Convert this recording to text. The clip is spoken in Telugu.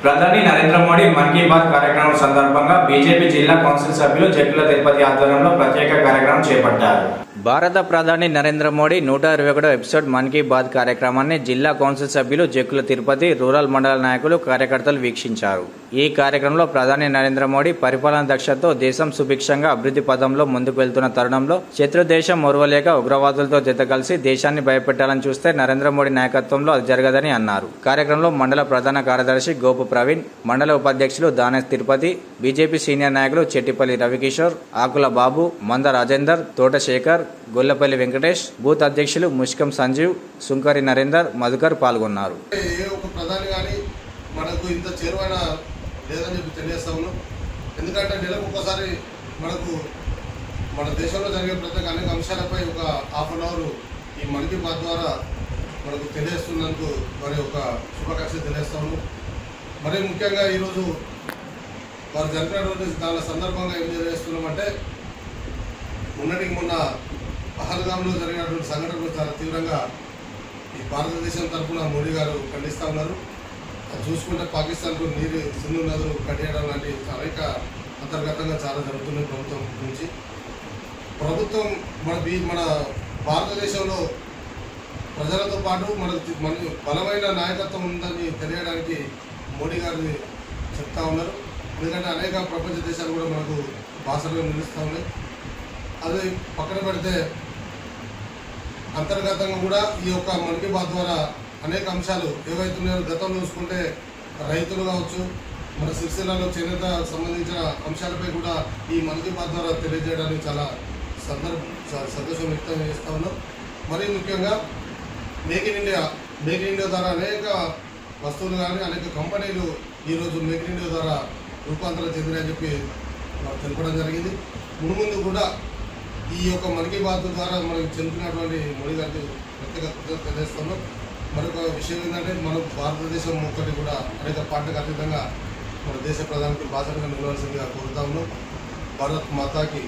ప్రధాని నరేంద్ర మోడీ మన్ కీ బాత్ కార్యక్రమం సందర్భంగా బీజేపీ జిల్లా కౌన్సిల్ సభ్యులు జక్కుల తిరుపతి ఆధ్వర్యంలో ప్రత్యేక కార్యక్రమం చేపట్టారు. భారత ప్రధాని నరేంద్ర మోడీ 121వ ఎపిసోడ్ మన్ కీ బాత్ కార్యక్రమాన్ని జిల్లా కౌన్సిల్ సభ్యులు జక్కుల తిరుపతి రూరల్ మండల నాయకులు కార్యకర్తలు వీక్షించారు. ఈ కార్యక్రమంలో ప్రధాని నరేంద్ర మోడీ పరిపాలన దక్షతతో దేశం సుభిక్షంగా అభివృద్ధి పదంలో ముందుకు వెళ్తున్న తరుణంలో శత్రు దేశం ఓర్వలేక ఉగ్రవాదులతో జత కలిసి దేశాన్ని భయపెట్టాలని చూస్తే నరేంద్ర మోడీ నాయకత్వంలో అది జరగదని అన్నారు. కార్యక్రమంలో మండల ప్రధాన కార్యదర్శి గోపు ప్రవీణ్, మండల ఉపాధ్యక్షులు దానేష్ తిరుపతి, బీజేపీ సీనియర్ నాయకులు చెట్టిపల్లి రవికిషోర్, ఆకుల బాబు, మంద రాజేందర్, తోట శేఖర్, గొల్లపల్లి వెంకటేష్, బూత్ అధ్యక్షులు ముష్కం సంజీవ్, సుంకరి నరేందర్, మధుకర్ పాల్గొన్నారు. మనకు ఇంత చేరువైన లేదని చెప్పి తెలియజేస్తాము. ఎందుకంటే నెలకు ఒకసారి మన దేశంలో జరిగే ప్రతి అనేక అంశాలపై ఒక హాఫ్ అన్ అవర్ ఈ మన్ కీ బాత్ ద్వారా మనకు తెలియజేస్తున్నందుకు మరి ఒక శుభాకాంక్షలు తెలియజేస్తాము. మరి ముఖ్యంగా ఈరోజు వారు జరిపినటువంటి దాని సందర్భంగా ఏం తెలియజేస్తున్నామంటే, మొన్న పహల్గామ్లో జరిగినటువంటి సంఘటనలు చాలా తీవ్రంగా ఈ భారతదేశం తరఫున మోడీ గారు ఖండిస్తూ ఉన్నారు. అది చూసుకుంటే పాకిస్తాన్కు సింధు నదులు కట్టేయడం లాంటి అనేక అంతర్గతంగా చాలా జరుగుతున్నాయి ప్రభుత్వం నుంచి. ప్రభుత్వం మన భారతదేశంలో ప్రజలతో పాటు మన బలమైన నాయకత్వం ఉందని తెలియడానికి మోడీ గారిని చెప్తా ఉన్నారు. ఎందుకంటే అనేక ప్రపంచ దేశాలు కూడా మనకు భాషలుగా నిలుస్తూ ఉన్నాయి. అది పక్కన పెడితే అంతర్గతంగా కూడా ఈ యొక్క మన్ కీ బాత్ ద్వారా అనేక అంశాలు ఏవైతున్నాయో గతంలో చూసుకుంటే రైతులు కావచ్చు, మన సిరిసిల్లలో చేనేత సంబంధించిన అంశాలపై కూడా ఈ మన్ కీ బాత్ ద్వారా తెలియజేయడానికి చాలా సంతోషం వ్యక్తం చేస్తూ ఉన్నాం. మరీ ముఖ్యంగా మేక్ ఇన్ ఇండియా ద్వారా అనేక వస్తువులు కానీ అనేక కంపెనీలు ఈరోజు మేక్ ఇన్ ఇండియా ద్వారా రూపాంతరం చెందినాయని చెప్పి తెలపడం జరిగింది. ముందు కూడా ఈ యొక్క మన్ కీ బాత్ ద్వారా మనకు చెందుతున్నటువంటి మోడీ గారికి ప్రత్యేక కృతజ్ఞతలు తెలియజేస్తున్నాం. మరొక విషయం ఏంటంటే, మన భారతదేశం ఒక్కటి కూడా అనేక పార్టీలకు అతీతంగా మన దేశ ప్రధానికి బాధ్యతగా నిలవాల్సిందిగా కోరుతా ఉన్నాం. భారత్ మాతాకి